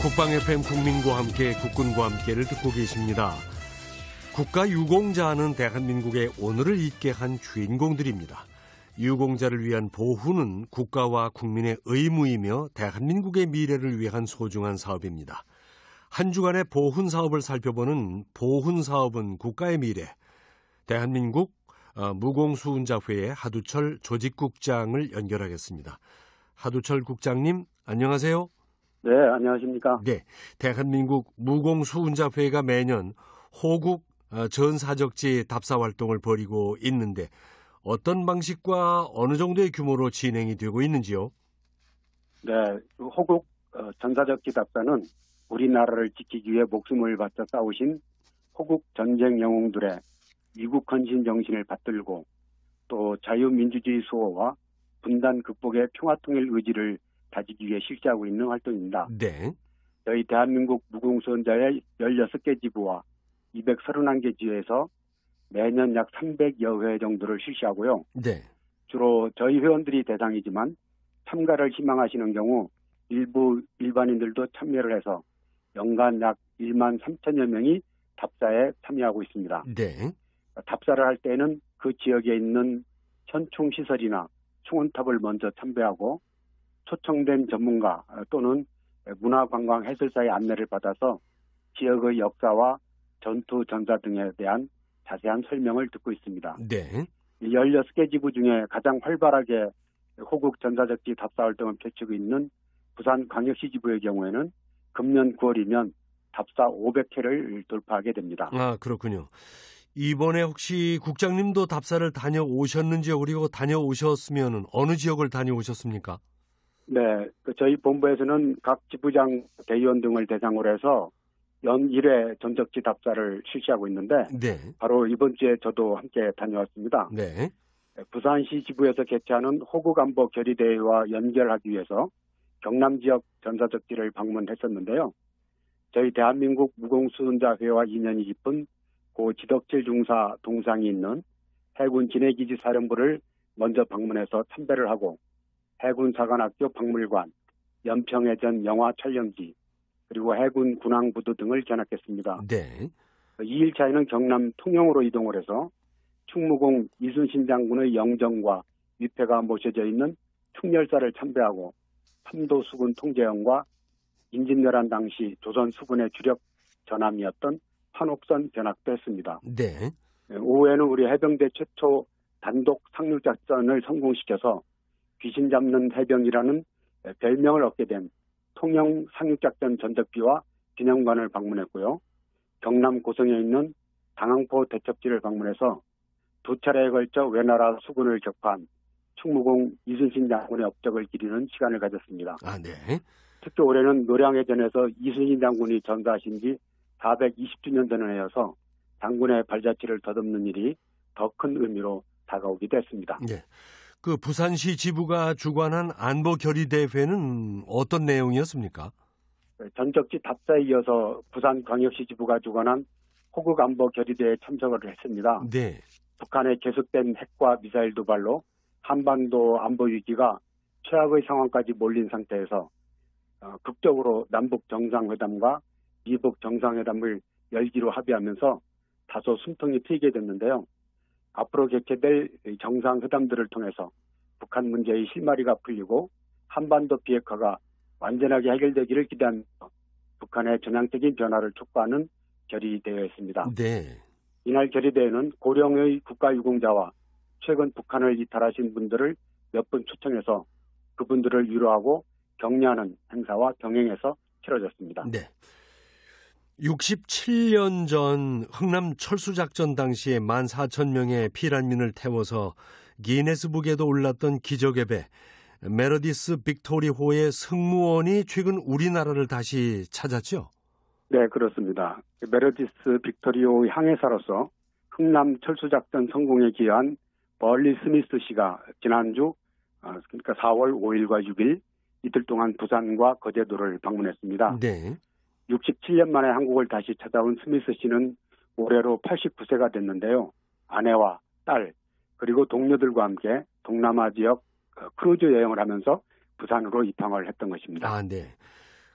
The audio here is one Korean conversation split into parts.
국방 FM 국민과 함께 국군과 함께를 듣고 계십니다. 국가유공자는 대한민국의 오늘을 있게 한 주인공들입니다. 유공자를 위한 보훈은 국가와 국민의 의무이며 대한민국의 미래를 위한 소중한 사업입니다. 한 주간의 보훈 사업을 살펴보는 보훈 사업은 국가의 미래. 대한민국 무공수훈자회의 하두철 조직국장을 연결하겠습니다. 하두철 국장님, 안녕하세요. 네, 안녕하십니까. 네, 대한민국 무공수훈자회가 매년 호국 전사적지 답사 활동을 벌이고 있는데 어떤 방식과 어느 정도의 규모로 진행이 되고 있는지요? 네, 호국 전사적지 답사는 우리나라를 지키기 위해 목숨을 바쳐 싸우신 호국 전쟁 영웅들의 위국 헌신 정신을 받들고 또 자유민주주의 수호와 분단 극복의 평화통일 의지를 다지기 위해 실시하고 있는 활동입니다. 네. 저희 대한민국 무공수훈자회 16개 지부와 231개 지회에서 매년 약 300여 회 정도를 실시하고요. 네. 주로 저희 회원들이 대상이지만 참가를 희망하시는 경우 일부 일반인들도 참여를 해서 연간 약 1만 3천여 명이 답사에 참여하고 있습니다. 네. 답사를 할 때는 그 지역에 있는 현충시설이나 충원탑을 먼저 참배하고 초청된 전문가 또는 문화관광 해설사의 안내를 받아서 지역의 역사와 전투 전사 등에 대한 자세한 설명을 듣고 있습니다. 네. 16개 지부 중에 가장 활발하게 호국 전사적지 답사 활동을 펼치고 있는 부산광역시 지부의 경우에는 금년 9월이면 답사 500회를 돌파하게 됩니다. 아, 그렇군요. 이번에 혹시 국장님도 답사를 다녀오셨는지요? 그리고 다녀오셨으면 어느 지역을 다녀오셨습니까? 네, 저희 본부에서는 각 지부장 대의원 등을 대상으로 해서 연 1회 전적지 답사를 실시하고 있는데 네. 바로 이번 주에 저도 함께 다녀왔습니다. 네. 부산시 지부에서 개최하는 호국안보 결의대회와 연결하기 위해서 경남 지역 전사적지를 방문했었는데요. 저희 대한민국 무공수훈자회와 인연이 깊은 고 지덕질 중사 동상이 있는 해군 진해기지 사령부를 먼저 방문해서 참배를 하고 해군사관학교 박물관, 연평해전 영화 촬영지, 그리고 해군 군항부두 등을 견학했습니다. 네. 2일차에는 경남 통영으로 이동을 해서 충무공 이순신 장군의 영정과 위패가 모셔져 있는 충렬사를 참배하고 삼도 수군 통제원과 임진왜란 당시 조선 수군의 주력 전함이었던 판옥선 견학도 했습니다. 네. 오후에는 우리 해병대 최초 단독 상륙작전을 성공시켜서 귀신 잡는 해병이라는 별명을 얻게 된 통영 상륙작전 전적기와 기념관을 방문했고요. 경남 고성에 있는 당항포 대첩지를 방문해서 두 차례에 걸쳐 외나라 수군을 격파한 충무공 이순신 장군의 업적을 기리는 시간을 가졌습니다. 아, 네. 특히 올해는 노량해전에서 이순신 장군이 전사하신 지 420주년 되는 해여서 장군의 발자취를 더듬는 일이 더 큰 의미로 다가오기도 했습니다. 네. 그 부산시 지부가 주관한 안보 결의대회는 어떤 내용이었습니까? 전적지 답사에 이어서 부산광역시 지부가 주관한 호국 안보 결의대회에 참석을 했습니다. 네. 북한의 계속된 핵과 미사일 도발로 한반도 안보 위기가 최악의 상황까지 몰린 상태에서 극적으로 남북 정상회담과 미북 정상회담을 열기로 합의하면서 다소 숨통이 트이게 됐는데요. 앞으로 개최될 정상회담들을 통해서 북한 문제의 실마리가 풀리고 한반도 비핵화가 완전하게 해결되기를 기대한 북한의 전향적인 변화를 촉구하는 결의대회였습니다. 네. 이날 결의대회는 고령의 국가유공자와 최근 북한을 이탈하신 분들을 몇 분 초청해서 그분들을 위로하고 격려하는 행사와 병행해서 치러졌습니다. 네. 67년 전 흥남 철수작전 당시에 14,000명의 피난민을 태워서 기네스북에도 올랐던 기적의 배 메르디스 빅토리호의 승무원이 최근 우리나라를 다시 찾았죠? 네, 그렇습니다. 메르디스 빅토리호의 항해사로서 흥남 철수작전 성공에 기여한 벌리 스미스 씨가 지난주 그러니까 4월 5일과 6일 이틀 동안 부산과 거제도를 방문했습니다. 네. 67년 만에 한국을 다시 찾아온 스미스 씨는 올해로 89세가 됐는데요. 아내와 딸 그리고 동료들과 함께 동남아 지역 크루즈 여행을 하면서 부산으로 입항을 했던 것입니다. 아, 네.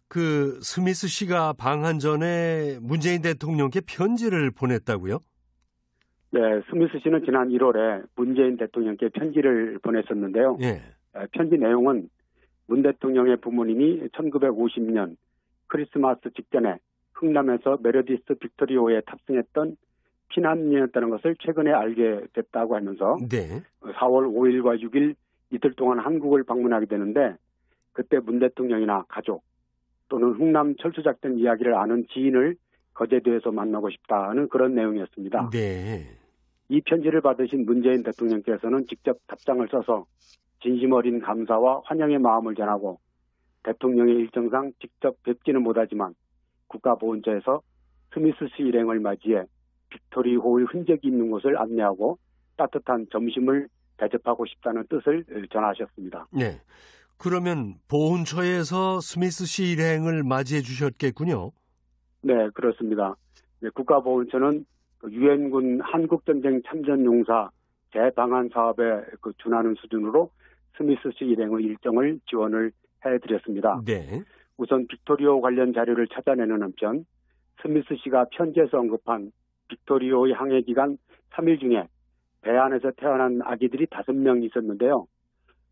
그 스미스 씨가 방한 전에 문재인 대통령께 편지를 보냈다고요? 네, 스미스 씨는 지난 1월에 문재인 대통령께 편지를 보냈었는데요. 예. 편지 내용은 문 대통령의 부모님이 1950년 크리스마스 직전에 흥남에서 메르디스 빅토리호에 탑승했던 피난민이었다는 것을 최근에 알게 됐다고 하면서 네. 4월 5일과 6일 이틀 동안 한국을 방문하게 되는데 그때 문 대통령이나 가족 또는 흥남 철수작전 이야기를 아는 지인을 거제도에서 만나고 싶다는 그런 내용이었습니다. 네. 이 편지를 받으신 문재인 대통령께서는 직접 답장을 써서 진심 어린 감사와 환영의 마음을 전하고 대통령의 일정상 직접 뵙지는 못하지만 국가보훈처에서 스미스 씨 일행을 맞이해 빅토리호의 흔적이 있는 곳을 안내하고 따뜻한 점심을 대접하고 싶다는 뜻을 전하셨습니다. 네. 그러면 보훈처에서 스미스 씨 일행을 맞이해 주셨겠군요. 네, 그렇습니다. 국가보훈처는 유엔군 한국전쟁 참전용사 재방한 사업에 준하는 수준으로 스미스 씨 일행의 일정을 지원을 해드렸습니다. 네. 우선 빅토리호 관련 자료를 찾아내는 한편 스미스 씨가 편지에서 언급한 빅토리호의 항해 기간 3일 중에 배 안에서 태어난 아기들이 5명 있었는데요.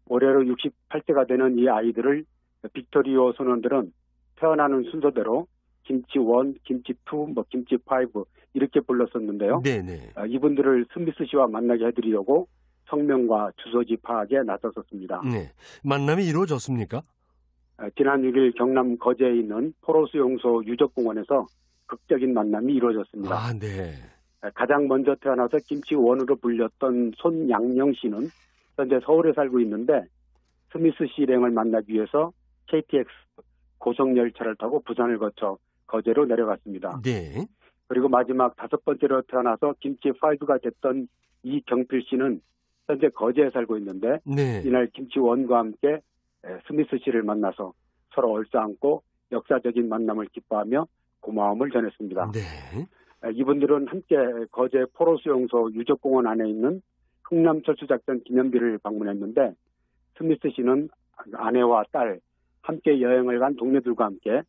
올해로 68세가 되는 이 아이들을 빅토리호 선원들은 태어나는 순서대로 김치 1, 김치 2, 김치 5 이렇게 불렀었는데요. 네네. 이분들을 스미스 씨와 만나게 해드리려고 성명과 주소지 파악에 나섰었습니다. 네. 만남이 이루어졌습니까? 지난 6일 경남 거제에 있는 포로수용소 유적공원에서 극적인 만남이 이루어졌습니다. 아, 네. 가장 먼저 태어나서 김치원으로 불렸던 손양영 씨는 현재 서울에 살고 있는데 스미스 씨 일행을 만나기 위해서 KTX 고속열차를 타고 부산을 거쳐 거제로 내려갔습니다. 네. 그리고 마지막 5번째로 태어나서 김치5가 됐던 이경필 씨는 현재 거제에 살고 있는데 네. 이날 김치원과 함께 스미스 씨를 만나서 서로 얼싸안고 역사적인 만남을 기뻐하며 고마움을 전했습니다. 네. 이분들은 함께 거제 포로수용소 유적공원 안에 있는 흥남철수작전 기념비를 방문했는데 스미스 씨는 아내와 딸 함께 여행을 간 동료들과 함께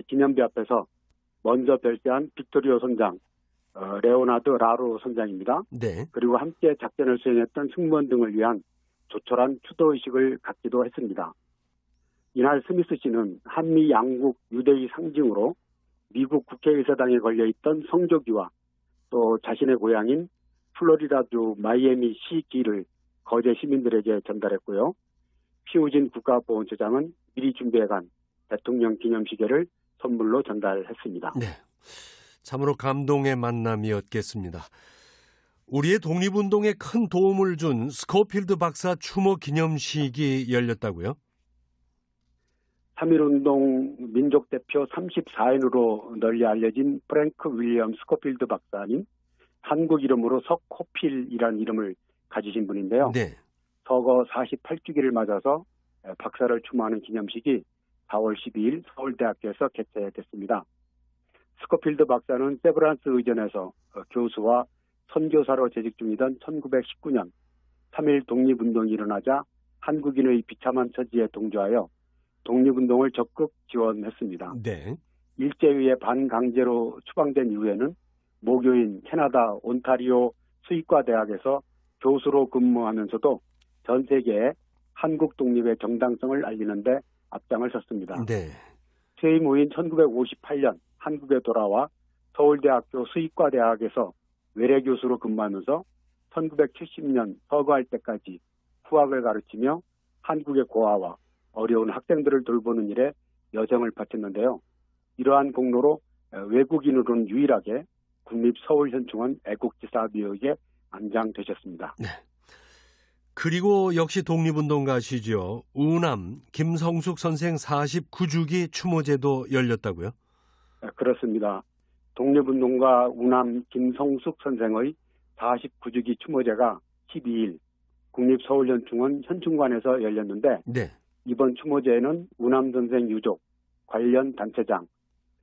기념비 앞에서 먼저 별세한 빅토리오 선장, 레오나드 라로 선장입니다. 네. 그리고 함께 작전을 수행했던 승무원 등을 위한 조촐한 추도의식을 갖기도 했습니다. 이날 스미스 씨는 한미 양국 유대의 상징으로 미국 국회의사당에 걸려있던 성조기와 또 자신의 고향인 플로리다주 마이애미 시기를 거제 시민들에게 전달했고요. 피우진 국가보훈처장은 미리 준비해간 대통령 기념시계를 선물로 전달했습니다. 네. 참으로 감동의 만남이었겠습니다. 우리의 독립운동에 큰 도움을 준 스코필드 박사 추모 기념식이 열렸다고요? 3.1운동 민족대표 34인으로 널리 알려진 프랭크 윌리엄 스코필드 박사님, 한국 이름으로 석호필이라는 이름을 가지신 분인데요. 네. 서거 48주기를 맞아서 박사를 추모하는 기념식이 4월 12일 서울대학교에서 개최됐습니다. 스코필드 박사는 세브란스 의전에서 교수와 선교사로 재직 중이던 1919년 3.1 독립운동이 일어나자 한국인의 비참한 처지에 동조하여 독립운동을 적극 지원했습니다. 네. 일제의회 반강제로 추방된 이후에는 모교인 캐나다 온타리오 수의과 대학에서 교수로 근무하면서도 전 세계에 한국 독립의 정당성을 알리는데 앞장을 섰습니다. 네. 퇴임 후인 1958년 한국에 돌아와 서울대학교 수의과 대학에서 외래 교수로 근무하면서 1970년 서거할 때까지 후학을 가르치며 한국의 고아와 어려운 학생들을 돌보는 일에 여정을 바쳤는데요. 이러한 공로로 외국인으로는 유일하게 국립서울현충원 애국지사 묘역에 안장되셨습니다. 네. 그리고 역시 독립운동가시죠. 우남 김성숙 선생 49주기 추모제도 열렸다고요? 그렇습니다. 독립운동가 우남 김성숙 선생의 49주기 추모제가 12일 국립서울현충원 현충관에서 열렸는데 네. 이번 추모제에는 우남 선생 유족, 관련 단체장,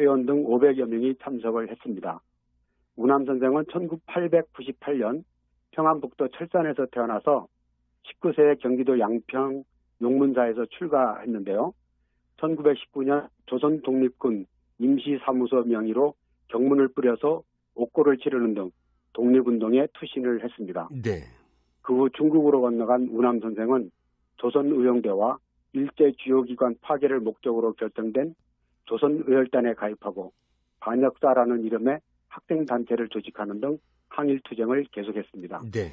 회원 등 500여 명이 참석을 했습니다. 우남 선생은 1898년 평안북도 철산에서 태어나서 19세에 경기도 양평 용문사에서 출가했는데요. 1919년 조선 독립군 임시사무소 명의로 경문을 뿌려서 옥고를 치르는 등 독립운동에 투신을 했습니다. 네. 그 후 중국으로 건너간 우남 선생은 조선의용대와 일제 주요기관 파괴를 목적으로 결성된 조선의열단에 가입하고 반역사라는 이름의 학생단체를 조직하는 등 항일투쟁을 계속했습니다. 네.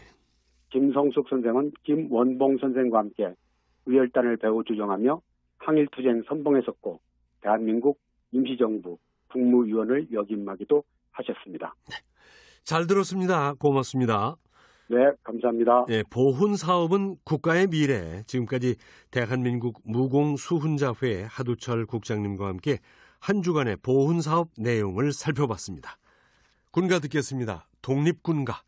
김성숙 선생은 김원봉 선생과 함께 의열단을 배후 조정하며 항일투쟁 선봉에 섰고 대한민국 임시정부 국무위원을 역임하기도 하셨습니다. 잘 들었습니다. 고맙습니다. 네, 감사합니다. 네, 보훈 사업은 국가의 미래. 지금까지 대한민국 무공수훈자회 하두철 국장님과 함께 한 주간의 보훈 사업 내용을 살펴봤습니다. 군가 듣겠습니다. 독립군가.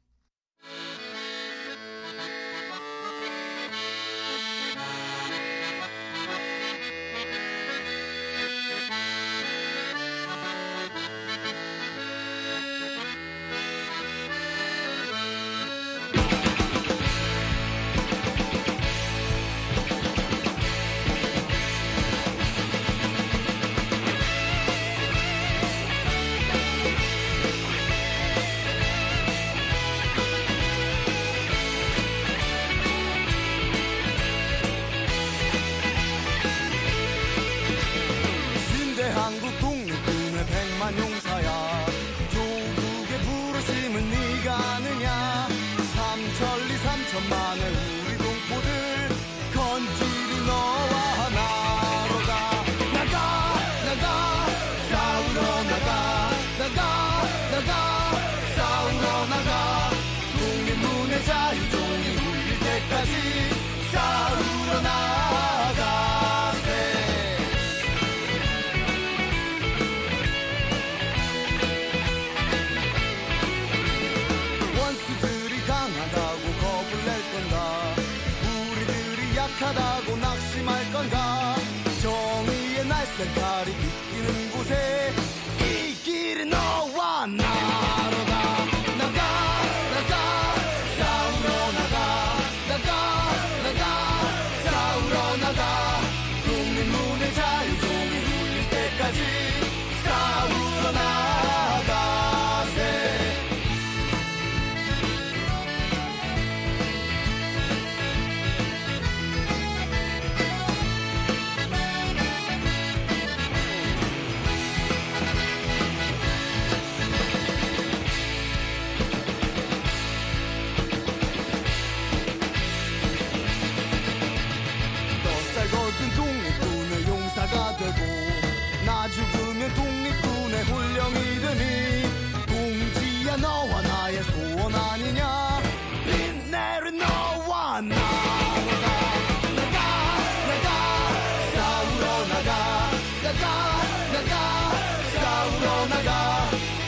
한국 독립군의 백만 용사야 조국의 부르심을 네가 아느냐 삼천리 삼천만의 우리 동포들 건질이 너와 나로다 나가 싸우러 나가 싸우러 나가 독립문의 자유종이 울릴 때까지 싸우러 나가 약하다고 낙심할 건가 정의의 날쌘칼이 비끼는 곳에 이 길은 너와 나로다 나가 싸우러 나가 싸우러 나가 독립문의 자유종이 울릴 때까지 싸우러 나가세 독립군의 용사가 되고 나 죽으면 독립군의 훈령이 되니 동지야 너와 나의 소원 아니냐 빛 내린 너와 나로다 나가 싸우러 나가 싸우러 나가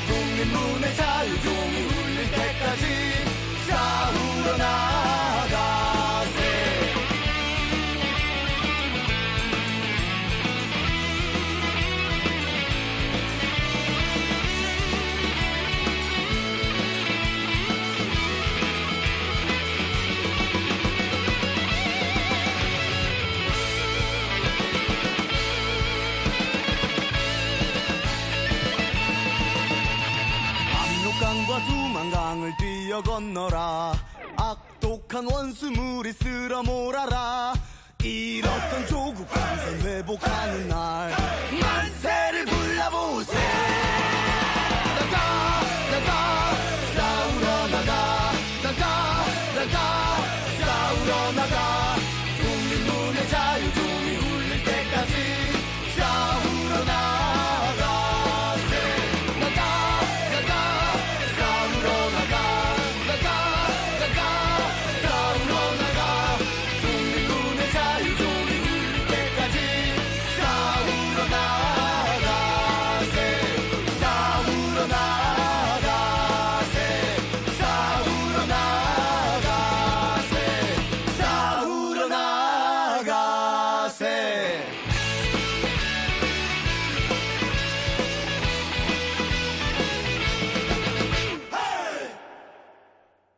독립문의 자유종이 울릴 때까지 싸우러 나가세 압록강과 두만강을 뛰어 건너라 악독한 원수물이 쓸어 몰아라 잃었던 조국 한선 회복하는 날